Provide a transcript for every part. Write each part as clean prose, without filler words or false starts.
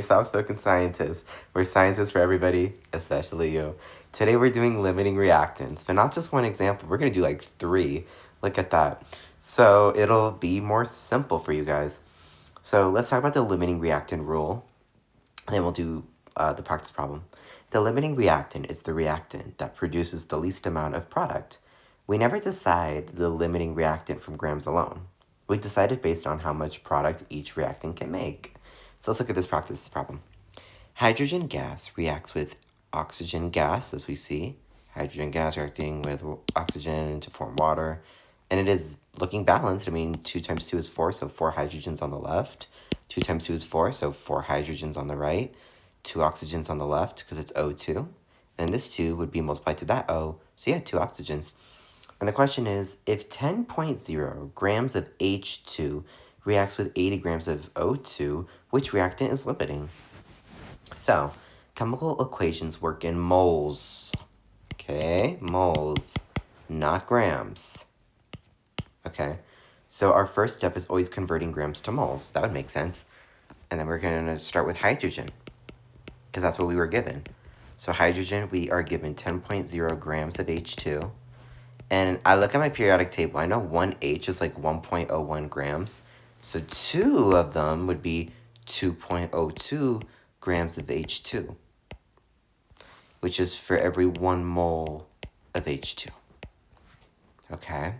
Soft-spoken scientists. We're scientists for everybody, especially you. Today we're doing limiting reactants, but not just one example. We're going to do like 3. Look at that. So it'll be more simple for you guys. So let's talk about the limiting reactant rule. Then we'll do the practice problem. The limiting reactant is the reactant that produces the least amount of product. We never decide the limiting reactant from grams alone. We decide it based on how much product each reactant can make. So let's look at this practice problem. Hydrogen gas reacts with oxygen gas, as we see. Hydrogen gas reacting with oxygen to form water. And it is looking balanced. I mean, 2 times 2 is 4, so 4 hydrogens on the left. 2 times 2 is 4, so 4 hydrogens on the right. 2 oxygens on the left, because it's O2. And this 2 would be multiplied to that O, so yeah, 2 oxygens. And the question is, if 10.0 grams of H2 reacts with 80 grams of O2, which reactant is limiting? So, chemical equations work in moles. Okay, moles, not grams. Okay, so our first step is always converting grams to moles. That would make sense. And then we're going to start with hydrogen, because that's what we were given. So hydrogen, we are given 10.0 grams of H2. And I look at my periodic table. I know 1H is like 1.01 grams. So 2 of them would be 2.02 grams of H2, which is for every 1 mole of H2. Okay?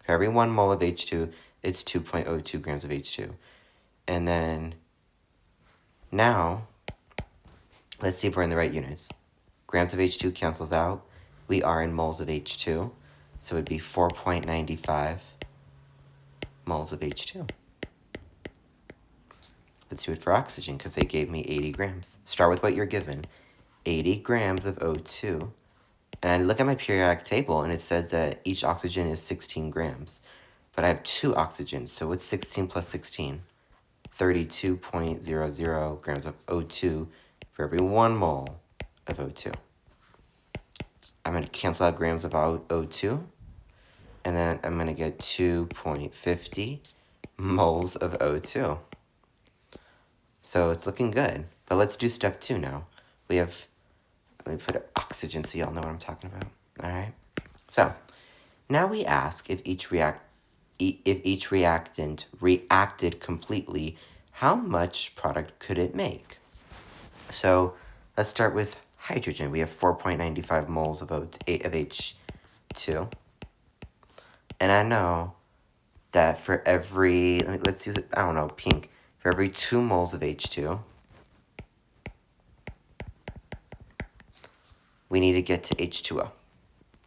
For every 1 mole of H2, it's 2.02 grams of H2. And then now, let's see if we're in the right units. Grams of H2 cancels out. We are in moles of H2. So it would be 4.95 moles of H2. Let's do it for oxygen, because they gave me 80 grams. Start with what you're given. 80 grams of O2. And I look at my periodic table, and it says that each oxygen is 16 grams. But I have 2 oxygens, so what's 16 plus 16? 32.00 grams of O2 for every 1 mole of O2. I'm going to cancel out grams of O2, and then I'm going to get 2.50 moles of O2. So it's looking good. But let's do step 2 now. We have, let me put oxygen so y'all know what I'm talking about. All right. So now we ask if each reactant reacted completely, how much product could it make? So let's start with hydrogen. We have 4.95 moles of H2. And I know that for every, let's use it, I don't know, pink. For every 2 moles of H2, we need to get to H2O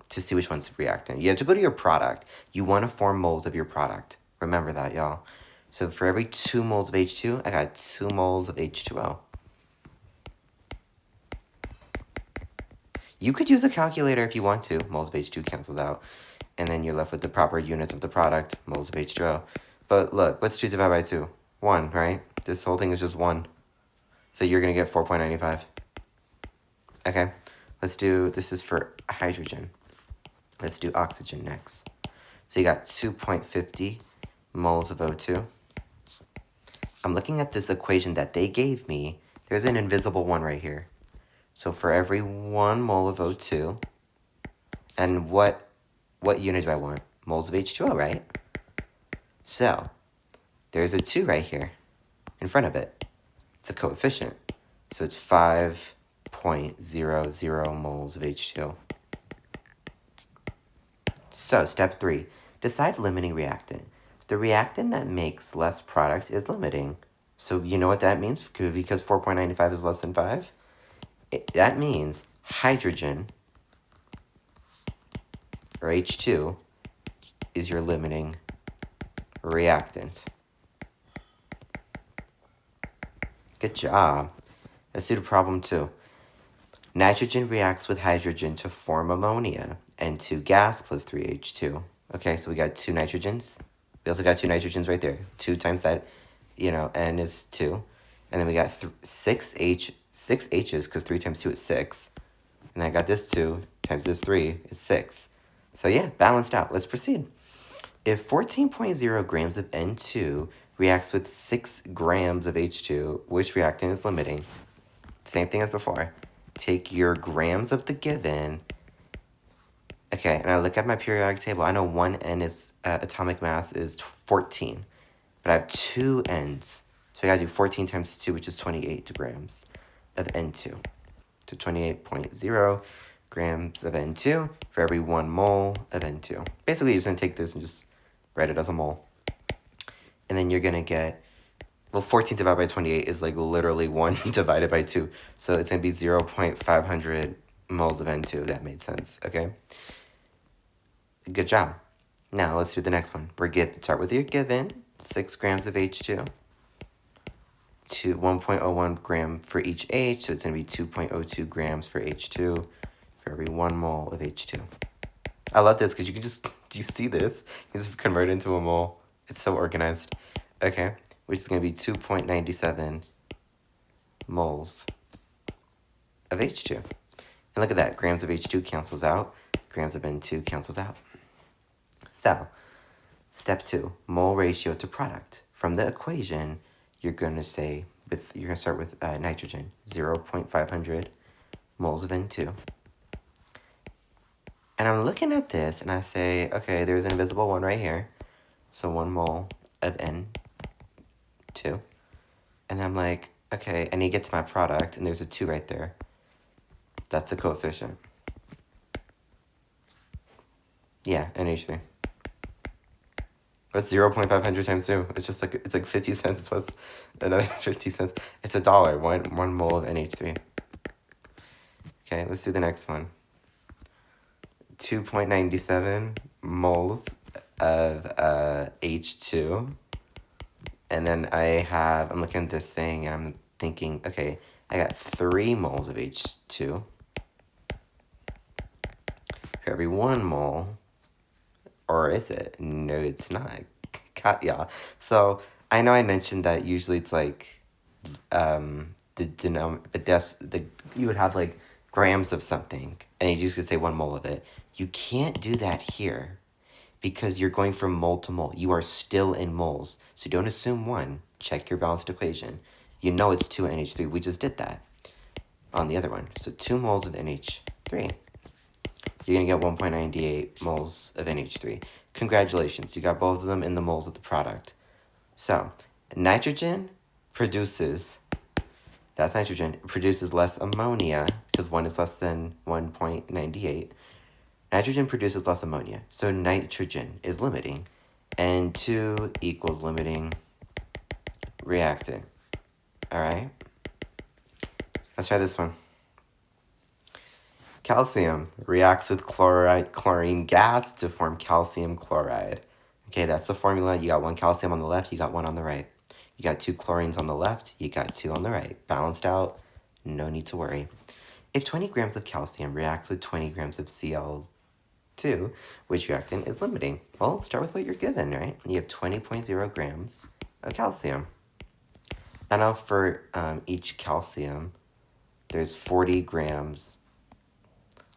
to see which one's reactant. You have to go to your product. You want to form moles of your product. Remember that, y'all. So for every 2 moles of H2, I got 2 moles of H2O. You could use a calculator if you want to. Moles of H2 cancels out. And then you're left with the proper units of the product, moles of H2O. But look, what's 2 divided by 2? 1, right? This whole thing is just 1. So you're going to get 4.95. Okay, let's do, this is for hydrogen. Let's do oxygen next. So you got 2.50 moles of O2. I'm looking at this equation that they gave me. There's an invisible 1 right here. So for every 1 mole of O2, and what unit do I want? Moles of H2O, right? So there's a 2 right here in front of it. It's a coefficient. So it's 5.00 moles of H2O. So step 3, decide limiting reactant. The reactant that makes less product is limiting. So you know what that means? Because 4.95 is less than 5? That means hydrogen, or H2, is your limiting reactant. Good job. Let's do the problem 2. Nitrogen reacts with hydrogen to form ammonia, N2 gas plus 3H2. Okay, so we got 2 nitrogens. We also got 2 nitrogens right there. 2 times that, N is 2. And then we got 6 H's, because 3 times 2 is 6. And I got this 2 times this 3 is 6. So yeah, balanced out. Let's proceed. If 14.0 grams of N2 reacts with 6 grams of H2. Which reactant is limiting? Same thing as before. Take your grams of the given. Okay, and I look at my periodic table. I know 1N is atomic mass is 14, but I have 2 N's. So I gotta do 14 times 2, which is 28 grams of N2. So 28.0 grams of N2 for every 1 mole of N2. Basically, you're just gonna take this and just write it as a mole. And then you're gonna get, well, 14 divided by 28 is like literally 1 divided by 2. So it's gonna be 0.500 moles of N2. That made sense, okay? Good job. Now let's do the next one. Start with your given, 6 grams of H2 to 1.01 gram for each H, so it's going to be 2.02 grams for H2 for every 1 mole of H2. I love this because you can just, do you see this? You just convert it into a mole. It's so organized. Okay, which is going to be 2.97 moles of H2. And look at that, grams of H2 cancels out, grams of N2 cancels out. So, step 2, mole ratio to product. From the equation, you're going to start with nitrogen, 0.500 moles of N2. And I'm looking at this and I say, okay, there's an invisible 1 right here. So 1 mole of N2. And I'm like, okay, I need to get to my product and there's a 2 right there. That's the coefficient. Yeah, NH3. What's 0.500 times 2? It's just like, it's like 50 cents plus another 50 cents. It's $1, one mole of NH3. Okay, let's do the next one. 2.97 moles of H2. And then I'm looking at this thing and I'm thinking, okay, I got 3 moles of H2 for every 1 mole. Or is it? No, it's not. Yeah. So I know I mentioned that usually it's like you would have like grams of something, and you just could say 1 mole of it. You can't do that here because you're going from mole to mole. You are still in moles, so don't assume 1. Check your balanced equation. You know it's 2 NH3. We just did that on the other one. So 2 moles of NH3. You're going to get 1.98 moles of NH3. Congratulations, you got both of them in the moles of the product. So, nitrogen produces less ammonia, because 1 is less than 1.98. Nitrogen produces less ammonia, so nitrogen is limiting, and 2 equals limiting reactant. Alright? Let's try this one. Calcium reacts with chlorine gas to form calcium chloride. Okay, that's the formula. You got 1 calcium on the left, you got 1 on the right. You got 2 chlorines on the left, you got 2 on the right. Balanced out, no need to worry. If 20 grams of calcium reacts with 20 grams of Cl2, which reactant is limiting? Well, start with what you're given, right? You have 20.0 grams of calcium. I know for each calcium, there's 40 grams,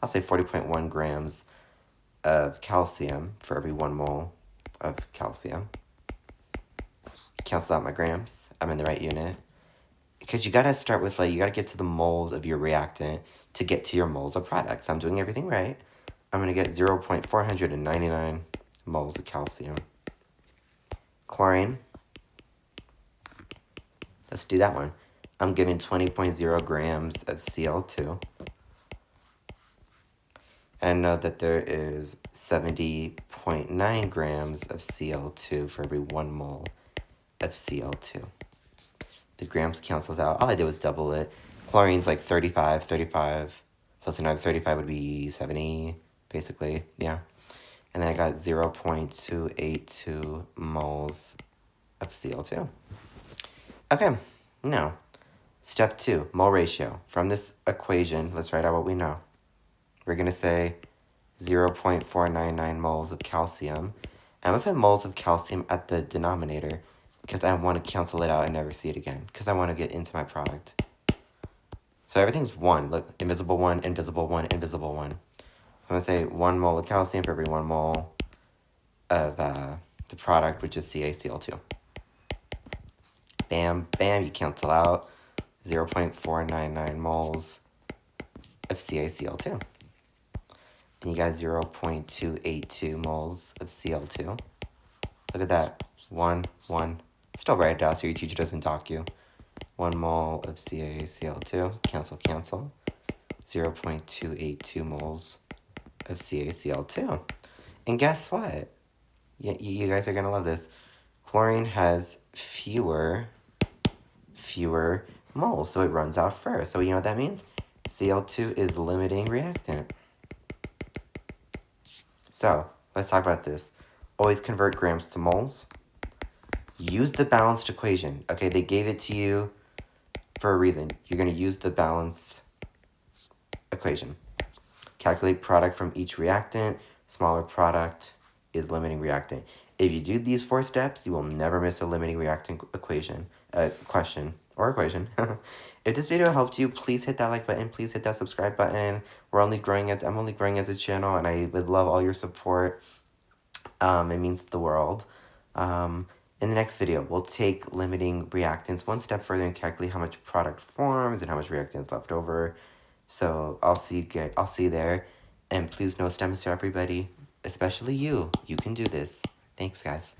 I'll say 40.1 grams of calcium for every 1 mole of calcium. Cancel out my grams. I'm in the right unit. Because you gotta start with, you gotta get to the moles of your reactant to get to your moles of products. I'm doing everything right. I'm gonna get 0.499 moles of calcium. Chlorine. Let's do that one. I'm giving 20.0 grams of Cl2. And know that there is 70.9 grams of Cl2 for every 1 mole of Cl2. The grams cancels out. All I did was double it. Chlorine's like 35 plus another 35 would be 70, basically. Yeah. And then I got 0.282 moles of Cl2. Okay, now, step 2, mole ratio. From this equation, let's write out what we know. We're going to say 0.499 moles of calcium. I'm going to put moles of calcium at the denominator because I want to cancel it out and never see it again because I want to get into my product. So everything's 1. Look, invisible 1, invisible 1, invisible 1. I'm going to say 1 mole of calcium for every 1 mole of the product, which is CaCl2. Bam, bam, you cancel out. 0.499 moles of CaCl2. Then you got 0.282 moles of Cl2. Look at that. 1, 1. Still write it out so your teacher doesn't dock you. 1 mole of CaCl2. Cancel, cancel. 0.282 moles of CaCl2. And guess what? You guys are going to love this. Chlorine has fewer moles, so it runs out first. So you know what that means? Cl2 is limiting reactant. So let's talk about this. Always convert grams to moles. Use the balanced equation. Okay, they gave it to you for a reason. You're going to use the balance equation. Calculate product from each reactant. Smaller product is limiting reactant. If you do these 4 steps, you will never miss a limiting reactant question. If this video helped you, please hit that like button. Please hit that subscribe button. I'm only growing as a channel, and I would love all your support. It means the world. In the next video, we'll take limiting reactants one step further and calculate how much product forms and how much reactants left over. So I'll see you there. And please know STEM to everybody, especially you. You can do this. Thanks, guys.